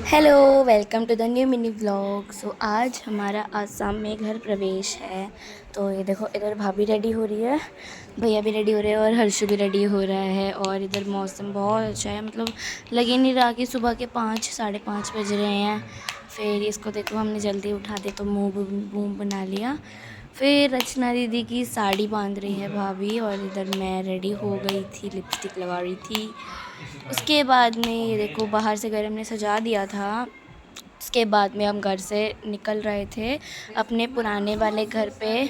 Hello, welcome to the new mini vlog. आज हमारा आसाम में घर प्रवेश है। तो ये देखो, इधर भाभी रेडी हो रही है, भैया भी रेडी हो रहे हैं और हर्षु भी रेडी हो रहा है। और इधर मौसम बहुत अच्छा है, मतलब लग ही नहीं रहा कि सुबह के 5 साढ़े 5 बज रहे हैं। फिर इसको देखो, हमने जल्दी उठा दे तो मुँह बना लिया। फिर रचना दीदी की साड़ी बांध रही है भाभी, और इधर मैं रेडी हो गई थी, लिपस्टिक लगा रही थी। उसके बाद में ये देखो, बाहर से घर हमने सजा दिया था। उसके बाद में हम घर से निकल रहे थे अपने पुराने वाले घर पे,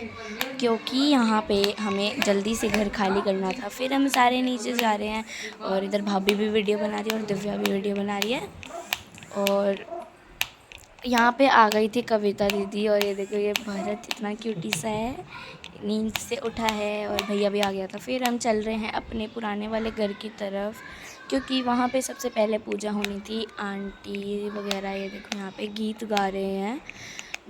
क्योंकि यहाँ पे हमें जल्दी से घर खाली करना था। फिर हम सारे नीचे जा रहे हैं, और इधर भाभी भी वीडियो बना रही है और दिव्या भी वीडियो बना रही है। और यहाँ पे आ गई थी कविता दीदी, और ये देखो, ये भरत इतना क्यूटी सा है, नींद से उठा है, और भैया भी आ गया था। फिर हम चल रहे हैं अपने पुराने वाले घर की तरफ, क्योंकि वहाँ पे सबसे पहले पूजा होनी थी। आंटी वगैरह ये देखो यहाँ पे गीत गा रहे हैं,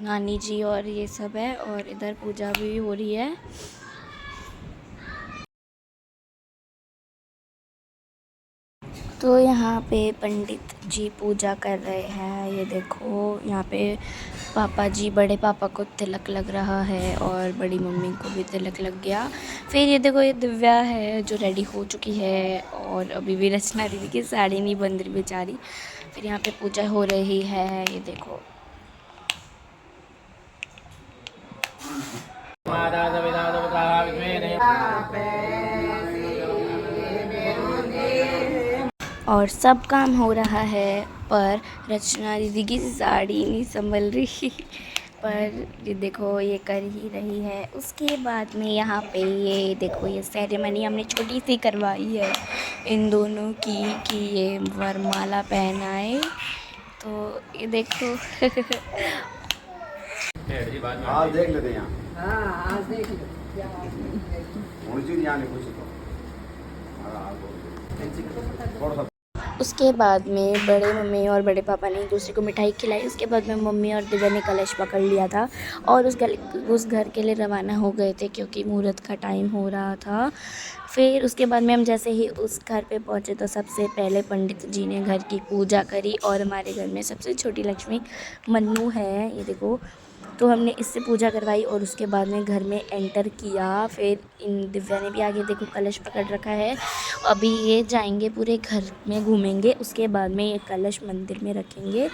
नानी जी और ये सब है, और इधर पूजा भी हो रही है। तो यहाँ पे पंडित जी पूजा कर रहे हैं। ये देखो, यहाँ पे पापा जी, बड़े पापा को तिलक लग रहा है और बड़ी मम्मी को भी तिलक लग गया। फिर ये देखो, ये दिव्या है जो रेडी हो चुकी है, और अभी भी रचना दीदी की साड़ी नहीं बंद रही बेचारी। फिर यहाँ पे पूजा हो रही है, ये देखो। और सब काम हो रहा है, पर रचना दीदी की साड़ी नहीं संभल रही। पर ये देखो, ये कर ही रही है। उसके बाद में यहाँ पे ये देखो, ये सेरेमनी हमने छोटी सी करवाई है इन दोनों की, कि ये वरमाला पहनाए। तो ये देखो। आज देख लेते हैं। हाँ, आज देख लेते हैं। उसके बाद में बड़े मम्मी और बड़े पापा ने एक दूसरे को मिठाई खिलाई। उसके बाद में मम्मी और दिव्या ने कलश पकड़ लिया था और उस घर के लिए रवाना हो गए थे, क्योंकि मुहूर्त का टाइम हो रहा था। फिर उसके बाद में हम जैसे ही उस घर पे पहुँचे, तो सबसे पहले पंडित जी ने घर की पूजा करी। और हमारे घर में सबसे छोटी लक्ष्मी मन्नू है, ये देखो। तो हमने इससे पूजा करवाई और उसके बाद में घर में एंटर किया। फिर इन दिव्या ने भी आगे देखो कलश पकड़ रखा है। अभी ये जाएंगे, पूरे घर में घूमेंगे, उसके बाद में ये कलश मंदिर में रखेंगे।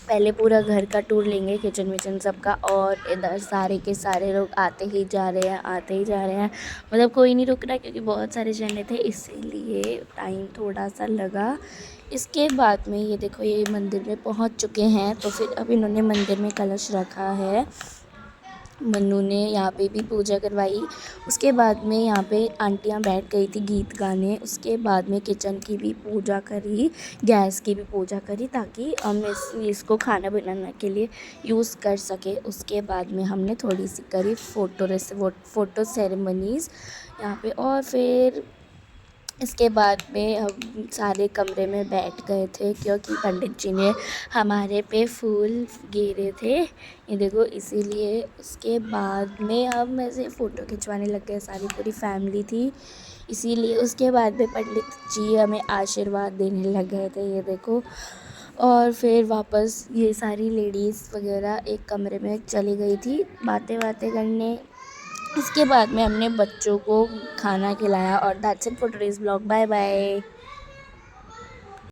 पहले पूरा घर का टूर लेंगे, किचन विचन सबका। और इधर सारे के सारे लोग आते ही जा रहे हैं, आते ही जा रहे हैं, मतलब कोई नहीं रुक रहा, क्योंकि बहुत सारे जने थे, इसीलिए टाइम थोड़ा सा लगा। इसके बाद में ये देखो, ये मंदिर में पहुंच चुके हैं। तो फिर अब इन्होंने मंदिर में कलश रखा है। मन्नू ने यहाँ पे भी पूजा करवाई। उसके बाद में यहाँ पे आंटियाँ बैठ गई थी गीत गाने। उसके बाद में किचन की भी पूजा करी, गैस की भी पूजा करी, ताकि हम इसको खाना बनाने के लिए यूज़ कर सके। उसके बाद में हमने थोड़ी सी करी फ़ोटो सेरेमनीज़ यहाँ पे। और फिर इसके बाद में हम सारे कमरे में बैठ गए थे, क्योंकि पंडित जी ने हमारे पे फूल गिरे थे, ये देखो, इसीलिए। उसके बाद में हम ऐसे फ़ोटो खिंचवाने लग गए, सारी पूरी फैमिली थी, इसीलिए। उसके बाद में पंडित जी हमें आशीर्वाद देने लग गए थे, ये देखो। और फिर वापस ये सारी लेडीज़ वगैरह एक कमरे में चली गई थी बातें करने। इसके बाद में हमने बच्चों को खाना खिलाया। और that's it for today's blog. Bye bye.